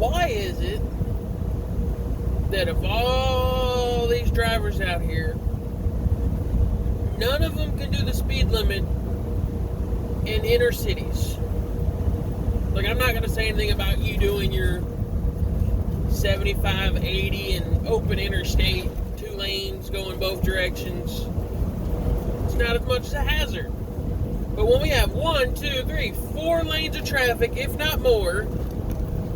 why is it that of all these drivers out here, none of them can do the speed limit in inner cities? Like, I'm not going to say anything about you doing your 75, 80 and open interstate, 2 lanes going both directions. It's not as much as a hazard. But when we have 1, 2, 3, 4 lanes of traffic, if not more,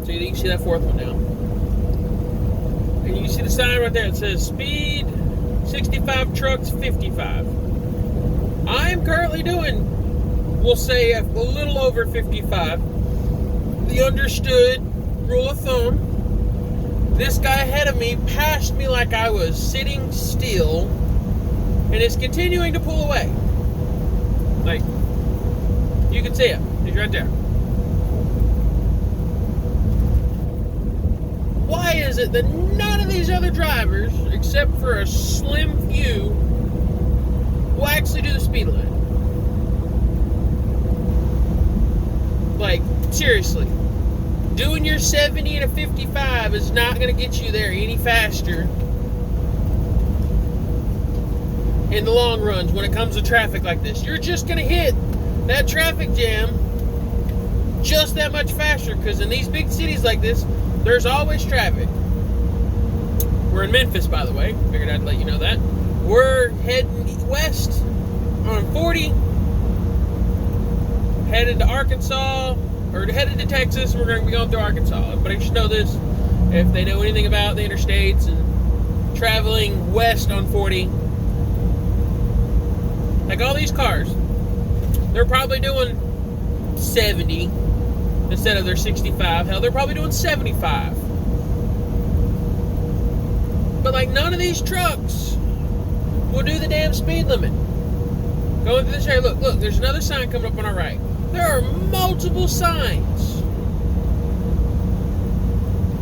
so you can see that 4th one now. And you can see the sign right there that says speed 65, trucks 55. I'm currently doing, we'll say, a little over 55. The understood rule of thumb. This guy ahead of me passed me like I was sitting still and is continuing to pull away. Like, you can see it. He's right there. Why is it that none of these other drivers, except for a slim few, will actually do the speed limit? Like, seriously. Doing your 70 and a 55 is not going to get you there any faster in the long runs when it comes to traffic like this. You're just going to hit that traffic jam just that much faster, because in these big cities like this, there's always traffic. We're in Memphis, by the way. Figured I'd let you know that. We're heading west on 40, headed to Arkansas, or headed to Texas. We're going to be going through Arkansas. Everybody should know this if they know anything about the interstates and traveling west on 40. Like, all these cars, they're probably doing 70 instead of their 65. Hell, they're probably doing 75. But, like, none of these trucks will do the damn speed limit. Going through this area, look, there's another sign coming up on our right. There are multiple signs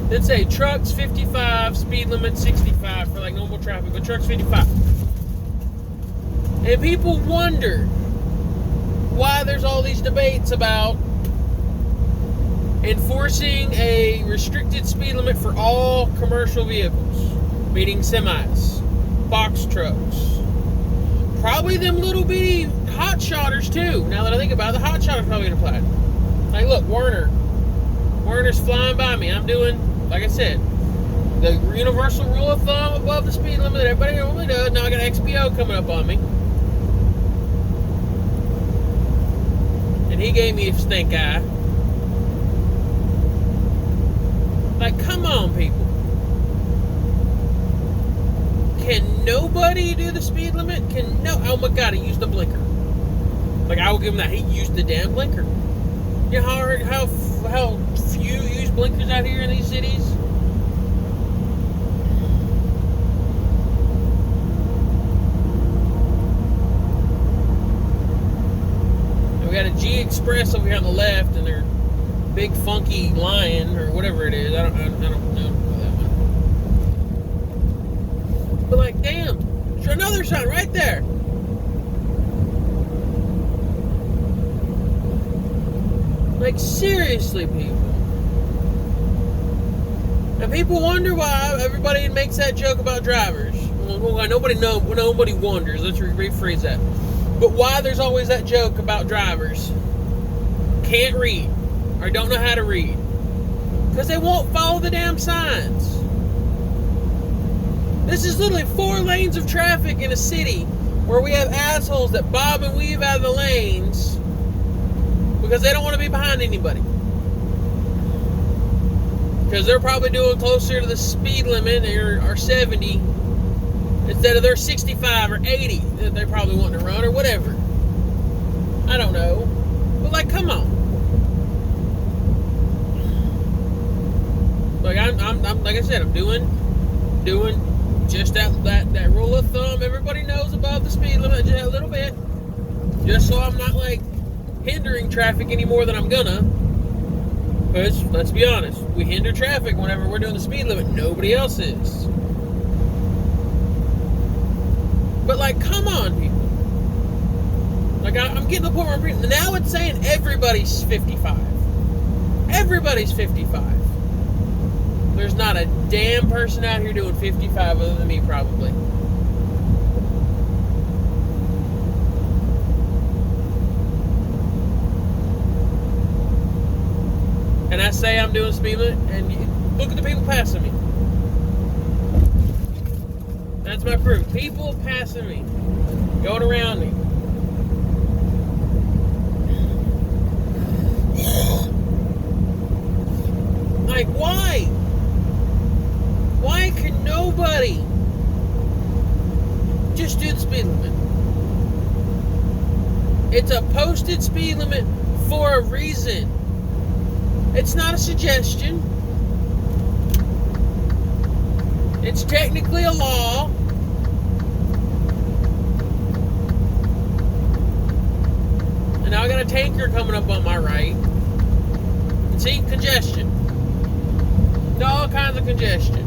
that say trucks 55, speed limit 65 for, like, normal traffic, but trucks 55. And people wonder why there's all these debates about enforcing a restricted speed limit for all commercial vehicles, meaning semis, box trucks, probably them little bitty hot shotters too. Now that I think about it, the hot shotters probably gonna apply. Like, look, Werner's flying by me. I'm doing, like I said, the universal rule of thumb above the speed limit that everybody normally does. Now I got XPO coming up on me. And he gave me a stink eye. Like, come on, people. Can nobody do the speed limit? Oh my God, he used the blinker. Like, I will give him that. He used the damn blinker. You know how few use blinkers out here in these cities? And we got a G Express over here on the left, and their big funky lion or whatever it is. I don't know that one. But, like, damn, there's another sign right there. Like, seriously, people. And people wonder why everybody makes that joke about drivers. Well, nobody wonders. Let's rephrase that. But why there's always that joke about drivers can't read or don't know how to read? Because they won't follow the damn signs. This is literally 4 lanes of traffic in a city where we have assholes that bob and weave out of the lanes because they don't want to be behind anybody. Because they're probably doing closer to the speed limit or 70 instead of their 65 or 80 that they probably want to run or whatever. I don't know. But, like, come on. Like, I'm like I said, I'm doing just that rule of thumb everybody knows above the speed limit just a little bit, just so I'm not, like, hindering traffic any more than I'm gonna. Because, let's be honest, we hinder traffic whenever we're doing the speed limit. Nobody else is. But, like, come on, people. Like, I'm getting to the point where I'm reading. Now it's saying everybody's 55. Everybody's 55. There's not a damn person out here doing 55 other than me, probably. And I say I'm doing speed limit, and look at the people passing me. That's my proof. People passing me, going around me. Like, why? Why can nobody just do the speed limit? It's a posted speed limit for a reason. It's not a suggestion. It's technically a law. And now I got a tanker coming up on my right. And see, congestion. All kinds of congestion.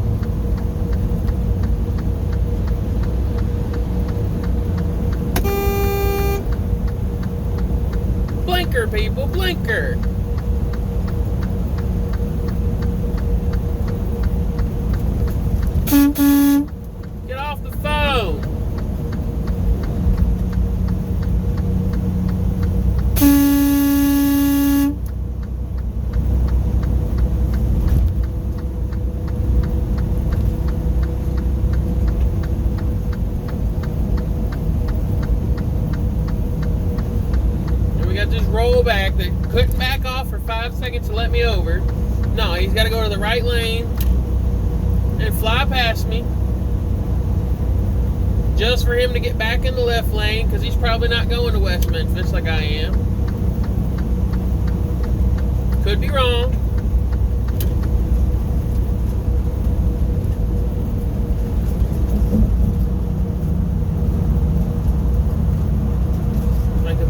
Blinker, people, blinker. Get off the phone. Rollback that couldn't back off for 5 seconds to let me over. No, he's got to go to the right lane and fly past me just for him to get back in the left lane, because he's probably not going to West Memphis like I am. Could be wrong.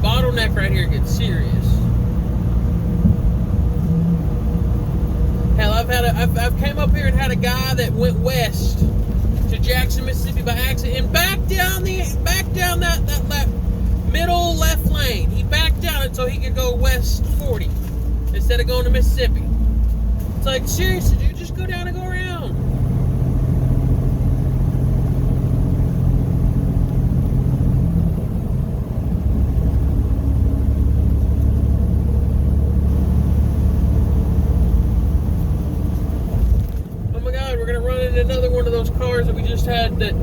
Bottleneck right here gets serious. Hell, I've came up here and had a guy that went west to Jackson, Mississippi by accident and backed down that middle left lane. He backed down it so he could go west 40 instead of going to Mississippi. It's like, seriously, dude, just go down and go around. Another one of those cars that we just had that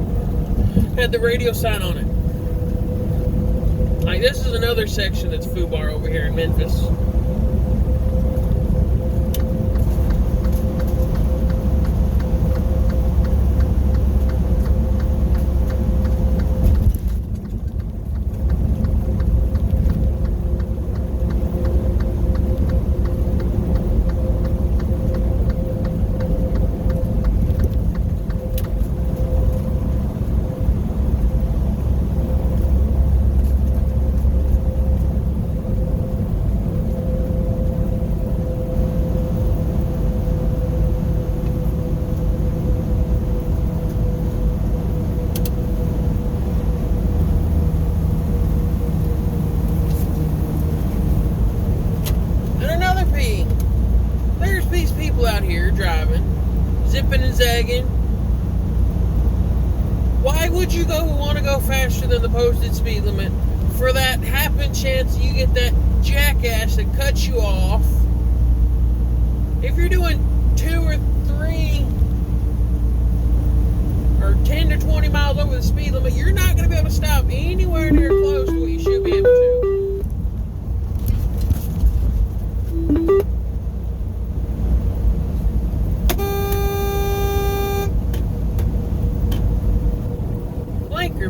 had the radio sign on it. Like, this is another section that's FUBAR over here in Memphis. Out here driving, zipping and zagging. Why would you want to go faster than the posted speed limit for that happen chance you get that jackass that cuts you off? If you're doing 2 or 3 or 10 to 20 miles over the speed limit, you're not going to be able to stop anywhere near close to what you should be able to.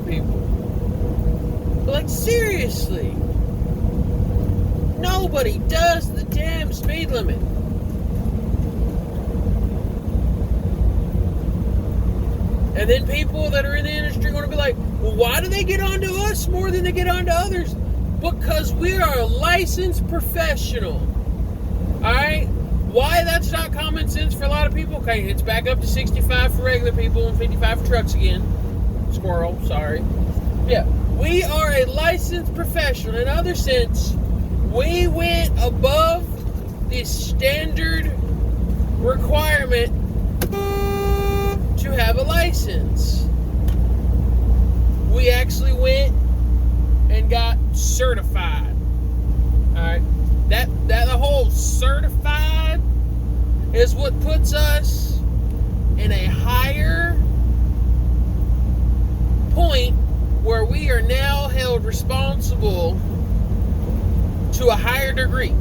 People. But like, seriously, nobody does the damn speed limit. And then people that are in the industry are going to be like, well, why do they get onto us more than they get onto others? Because we are a licensed professional. Alright? Why that's not common sense for a lot of people? Okay, it's back up to 65 for regular people and 55 for trucks again. Squirrel, sorry. Yeah, we are a licensed professional. In other sense, we went above the standard requirement have a license. We actually went and got certified. Alright? That the whole certified is what puts us in a higher point where we are now held responsible to a higher degree.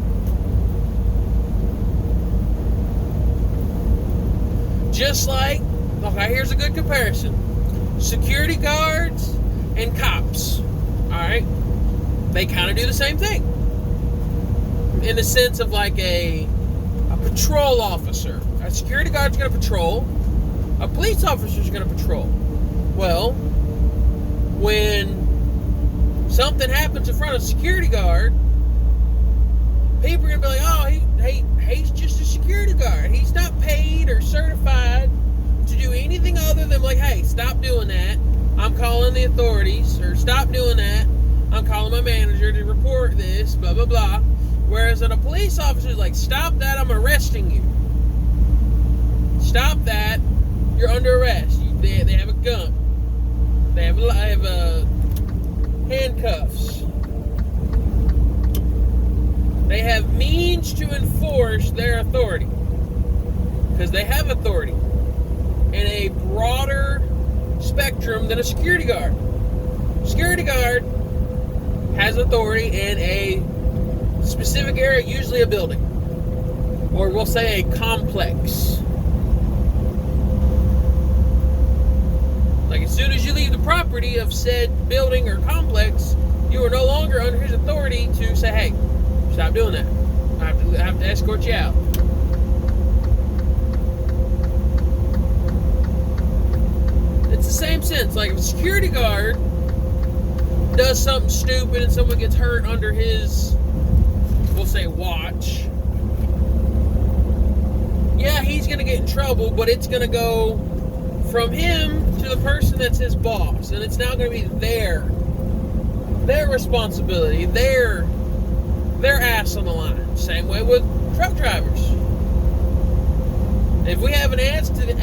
Just like, okay, here's a good comparison. Security guards and cops. Alright? They kind of do the same thing. In the sense of like a patrol officer. A security guard's going to patrol. A police officer's going to patrol. Well, when something happens in front of a security guard, people are going to be like, oh, he's just a security guard. He's not paid or certified to do anything other than like, hey, stop doing that. I'm calling the authorities. Or stop doing that. I'm calling my manager to report this, blah, blah, blah. Whereas a police officer is like, stop that, I'm arresting you. Stop that, you're under arrest. They have a gun. They have handcuffs. They have means to enforce their authority. Because they have authority in a broader spectrum than a security guard. Security guard has authority in a specific area, usually a building. Or we'll say a complex. Like as soon as you leave the property of said building or complex, you are no longer under his authority to say, hey, stop doing that. I have to escort you out. It's the same sense. Like if a security guard does something stupid and someone gets hurt under his, we'll say, watch, yeah, he's going to get in trouble, but it's going to go from him to the person that's his boss, and it's now going to be their responsibility, their ass on the line. Same way with truck drivers. If we have an accident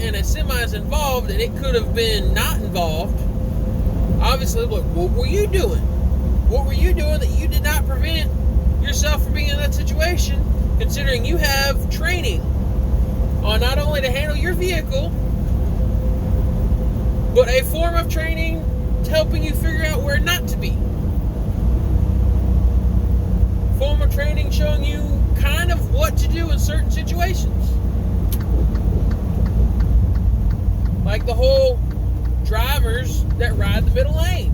and a semi is involved and it could have been not involved, obviously, look, what were you doing? What were you doing that you did not prevent yourself from being in that situation, considering you have training on not only to handle your vehicle, but a form of training to helping you figure out where not to be. Form of training showing you kind of what to do in certain situations. Like the whole drivers that ride the middle lane.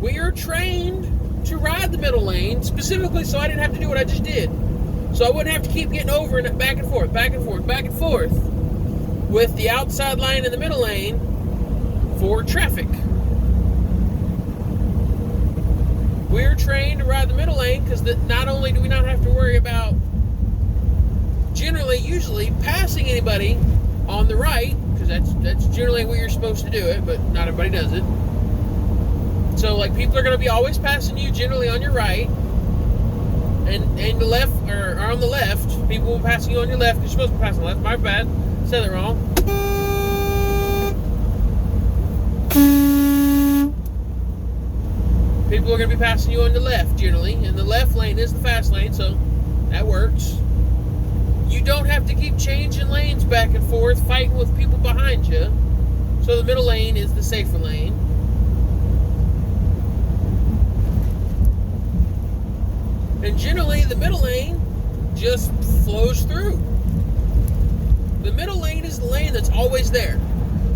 We are trained to ride the middle lane specifically so I didn't have to do what I just did. So I wouldn't have to keep getting over and back and forth, back and forth, back and forth with the outside lane and the middle lane for traffic. We're trained to ride the middle lane because not only do we not have to worry about usually passing anybody on the right, because that's generally where you're supposed to do it, but not everybody does it. So like people are going to be always passing you generally on your right, and the left or on the left, people will be passing you on your left. You're supposed to be passing left. My bad, said it wrong. People are going to be passing you on the left generally, and the left lane is the fast lane, so that works. You don't have to keep changing lanes back and forth, fighting with people behind you. So the middle lane is the safer lane. And generally, the middle lane just flows through. The middle lane is the lane that's always there.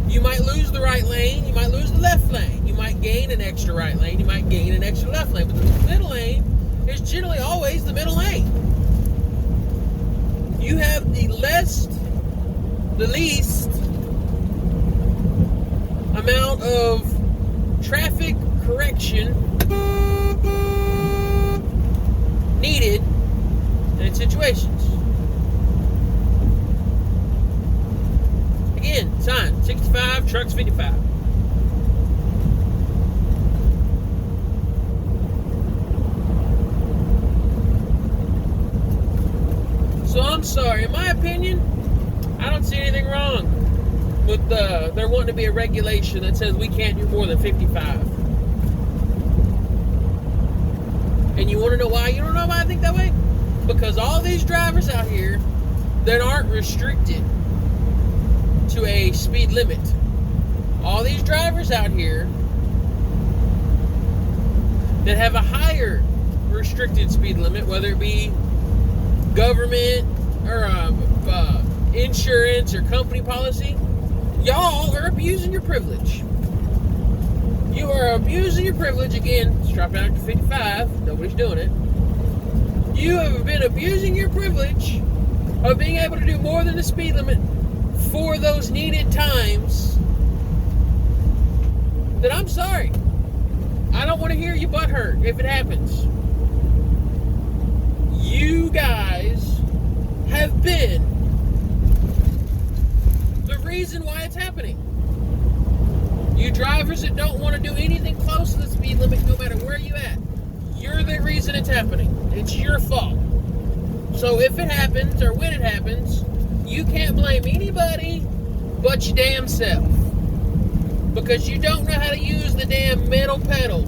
You might lose the right lane, you might lose the left lane. You might gain an extra right lane, you might gain an extra left lane. But the middle lane is generally always the middle lane. You have the least amount of traffic correction needed in situations. Again, sign 65, trucks 55. So I'm sorry, in my opinion, I don't see anything wrong they're wanting to be a regulation that says we can't do more than 55. And you want to know why? You don't know why I think that way? Because all these drivers out here that aren't restricted to a speed limit, all these drivers out here that have a higher restricted speed limit, whether it be government or insurance or company policy, y'all are abusing your privilege. You are abusing your privilege. Again, it's dropping down to 55. Nobody's doing it. You have been abusing your privilege of being able to do more than the speed limit for those needed times. That I'm sorry. I don't want to hear your butt hurt if it happens. You guys have been the reason why it's happening. You drivers that don't want to do anything close to the speed limit, no matter where you at, you're the reason it's happening. It's your fault. So if it happens, or when it happens, you can't blame anybody but your damn self. Because you don't know how to use the damn middle pedal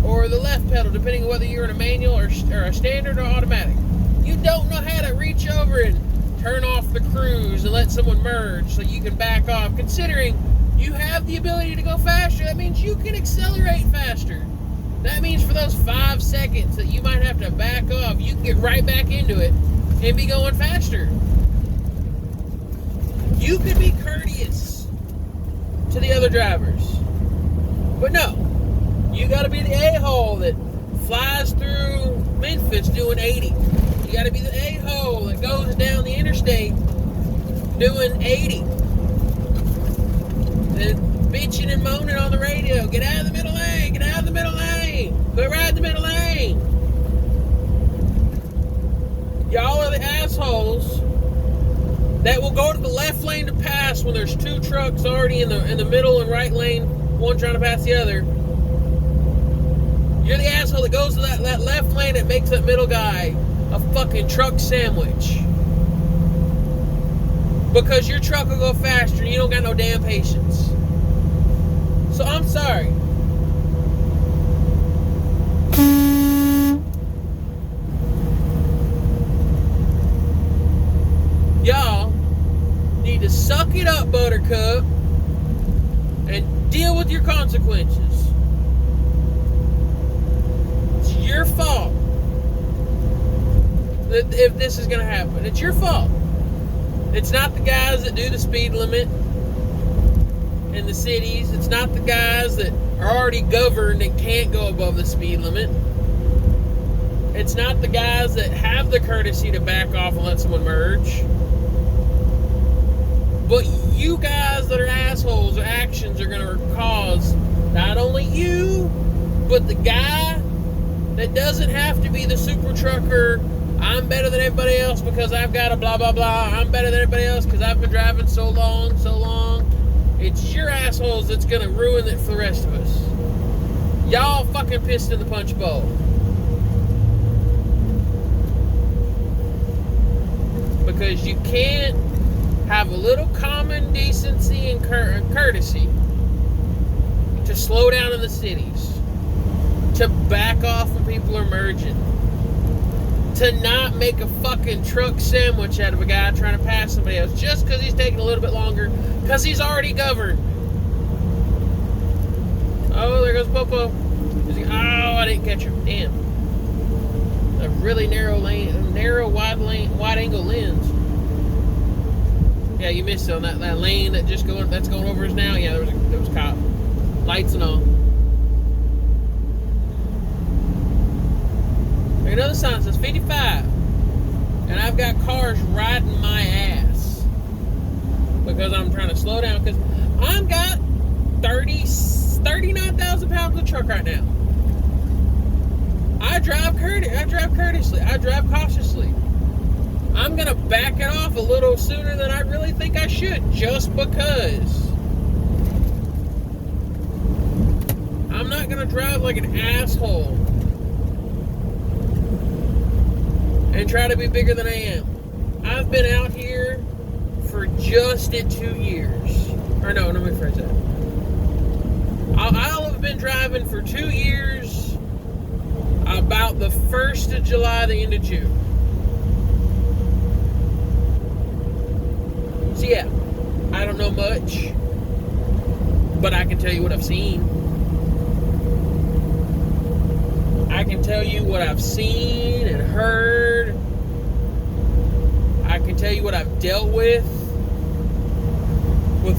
or the left pedal, depending on whether you're in a manual or a standard or automatic. You don't know how to reach over and turn off the cruise and let someone merge so you can back off. Considering you have the ability to go faster, that means you can accelerate faster. That means for those 5 seconds that you might have to back off, you can get right back into it and be going faster. You could be courteous to the other drivers. But no, you gotta be the a-hole that flies through Memphis doing 80. You gotta be the a-hole that goes down the interstate doing 80. And bitching and moaning on the radio, get out of the middle lane, get out of the middle lane, go right in the middle lane. Y'all are the assholes that will go to the left lane to pass when there's 2 trucks already in the middle and right lane, one trying to pass the other. You're the asshole that goes to that left lane that makes that middle guy a fucking truck sandwich. Because your truck will go faster and you don't got no damn patience. So I'm sorry. Y'all need to suck it up, Buttercup, and deal with your consequences. It's your fault that if this is going to happen. It's your fault. It's not the guys that do the speed limit in the cities. It's not the guys that are already governed and can't go above the speed limit. It's not the guys that have the courtesy to back off and let someone merge. But you guys that are assholes, or actions are going to cause not only you, but the guy that doesn't have to be the super trucker. I'm better than everybody else because I've got a blah, blah, blah. I'm better than everybody else because I've been driving so long. It's your assholes that's going to ruin it for the rest of us. Y'all fucking pissed in the punch bowl. Because you can't have a little common decency and courtesy to slow down in the cities, to back off when people are merging, to not make a fucking truck sandwich out of a guy trying to pass somebody else just because he's taking a little bit longer because he's already governed. Oh, there goes Popo. He's like, oh, I didn't catch him. Damn. A really narrow wide angle lens. Yeah, you missed it on that lane that's going over us now. Yeah, there was a cop. Lights and all. Another sign says 55. And I've got cars riding my ass. Because I'm trying to slow down. Because I've got 39,000 pounds of truck right now. I drive courteously. I drive cautiously. I'm going to back it off a little sooner than I really think I should. Just because. I'm not going to drive like an asshole. And try to be bigger than I am. I've been out here for just at 2 years. Or no, let me rephrase that. I'll have been driving for 2 years, about the 1st of July, the end of June. So yeah, I don't know much, but I can tell you what I've seen. I can tell you what I've seen and heard. I can tell you what I've dealt with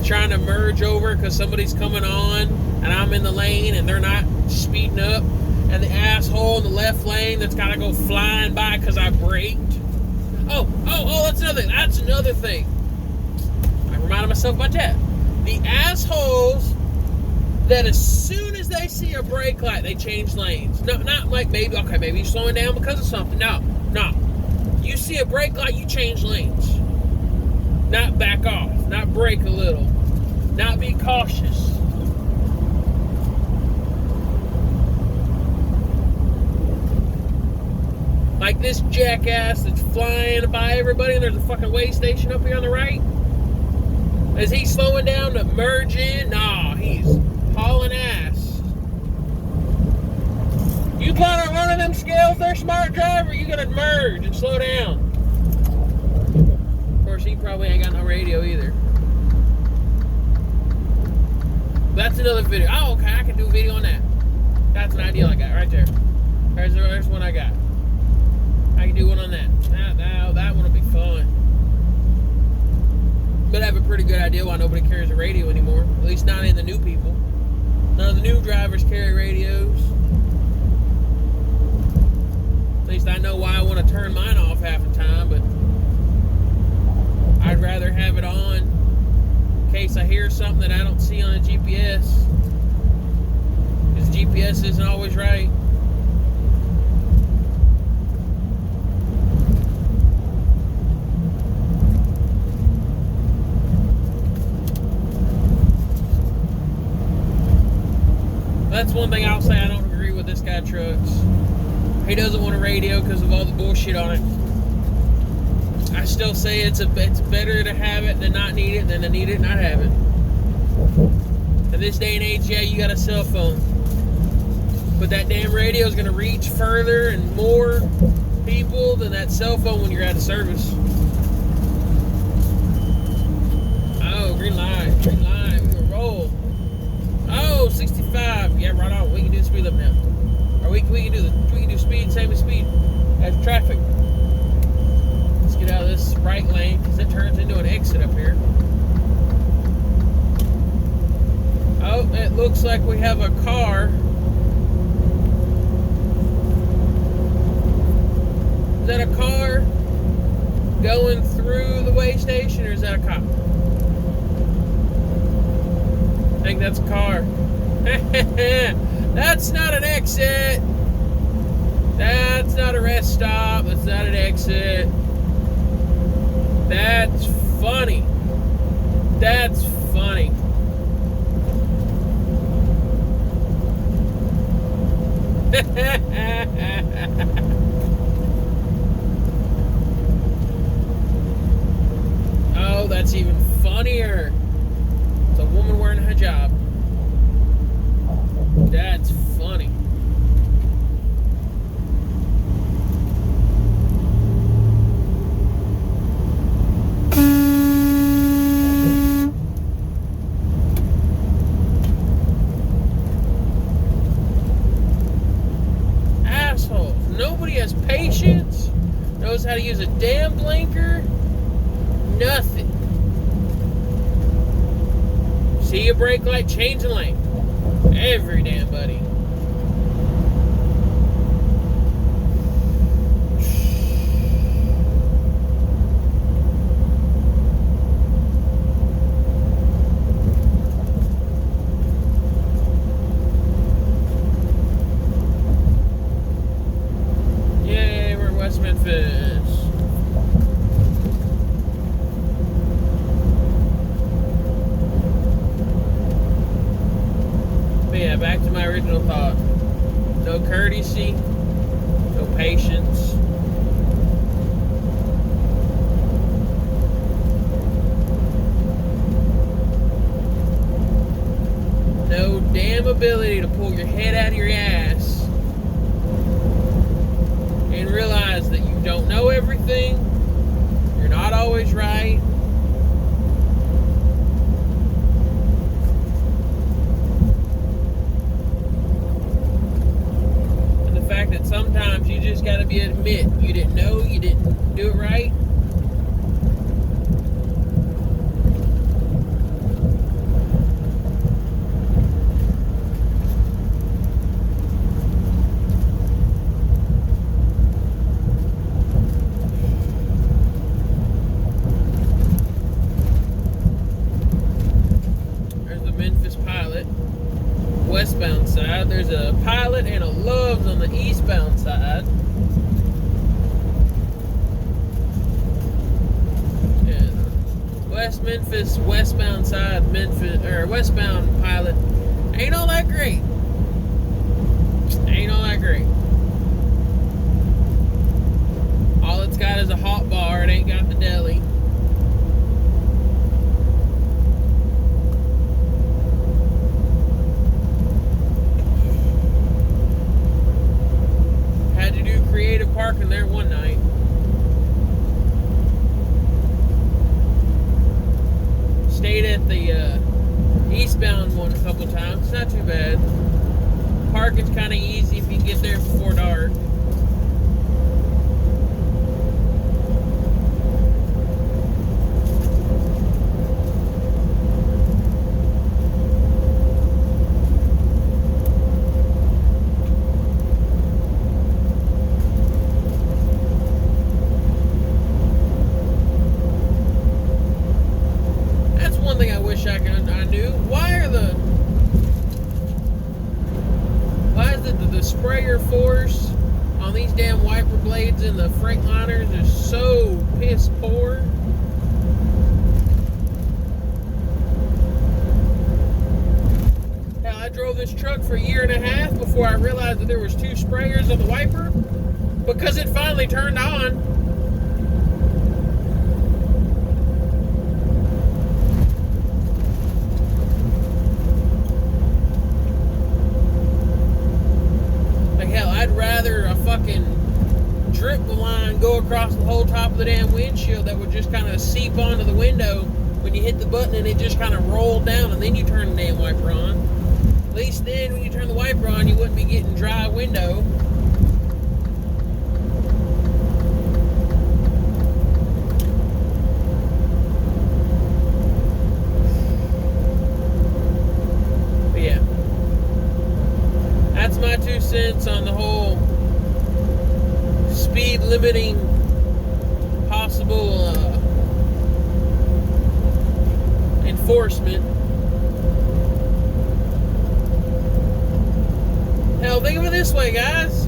trying to merge over because somebody's coming on and I'm in the lane and they're not speeding up, and the asshole in the left lane that's got to go flying by because I braked. Oh, that's another thing. I reminded myself about that. The assholes that as soon as they see a brake light, they change lanes. No, not like maybe you're slowing down because of something. No. You see a brake light, you change lanes. Not back off. Not brake a little. Not be cautious. Like this jackass that's flying by everybody, and there's a fucking way station up here on the right. Is he slowing down to merge in? Nah, he's hauling ass. You plan on running them scales there, smart driver, you gonna merge and slow down. Of course, he probably ain't got no radio either. That's another video. Oh, okay, I can do a video on that. That's an idea I got right there. There's one I got. I can do one on that. Now that one will be fun. But I have a pretty good idea why nobody carries a radio anymore. At least not in the new people. None of the new drivers carry radios. At least I know why I want to turn mine off half the time, but I'd rather have it on in case I hear something that I don't see on the GPS. Because GPS isn't always right. That's one thing I'll say I don't agree with this guy Trucks. He doesn't want a radio because of all the bullshit on it. I still say it's better to have it than not need it than to need it and not have it. In this day and age, yeah, you got a cell phone. But that damn radio is going to reach further and more people than that cell phone when you're out of service. Oh, green light. We're going to roll. Oh, 65. Yeah, right on. We can do the speed limit now. Or we can do speed, same as speed as traffic. Let's get out of this right lane because it turns into an exit up here. Oh, it looks like we have a car. Is that a car going through the way station, or is that a cop? I think that's a car. That's not an exit. That's not a rest stop. That's not an exit. That's funny. That's funny. Oh, that's even funnier. It's a woman wearing a hijab. That's funny. Assholes. Nobody has patience. Knows how to use a damn blinker. Nothing. See a brake light, change the lane. Every damn buddy. Yay, we're in West Memphis. Yeah, back to my original thought. No courtesy, no patience. ability to pull your head out of your ass and realize that you don't know everything, you're not always right. And the fact that sometimes you just got to admit you didn't know, you didn't do it right. Westbound side. There's a Pilot and a Love's on the eastbound side. And West Memphis, westbound side, westbound Pilot ain't all that great. Ain't all that great. All it's got is a hot bar. It ain't got the deli. Creative parking there one night. Stayed at the eastbound one a couple times. It's not too bad. Parking's kind of easy if you can get there before dark. I knew. Why is it that the sprayer force on these damn wiper blades in the Freightliners is so piss poor? Hell, I drove this truck for a year and a half before I realized that there was 2 sprayers on the wiper because it finally turned on. Drip line go across the whole top of the damn windshield that would just kind of seep onto the window when you hit the button, and it just kind of rolled down, and then you turn the damn wiper on. At least then when you turn the wiper on, you wouldn't be getting dry window. But yeah, that's my 2 cents on the whole speed limiting possible enforcement. Hell, think of it this way, guys.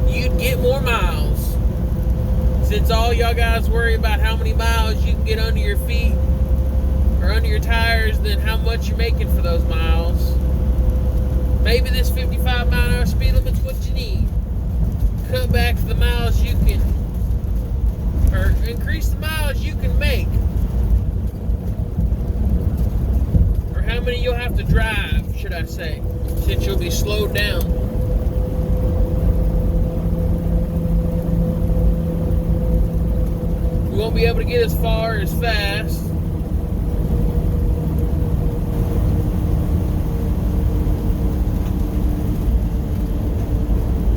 You'd get more miles. Since all y'all guys worry about how many miles you can get under your feet or under your tires, then how much you're making for those miles. Maybe this 55-mile-an-hour speed limit's what you need. Cut back the miles you can, or increase the miles you can make, or how many you'll have to drive, should I say, since you'll be slowed down. You won't be able to get as far as fast.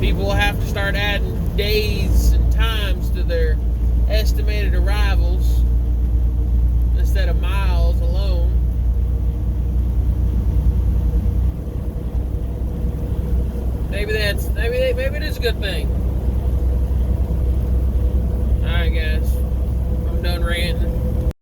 People will have to start adding days and times to their estimated arrivals instead of miles alone. Maybe it is a good thing. Alright guys, I'm done ranting.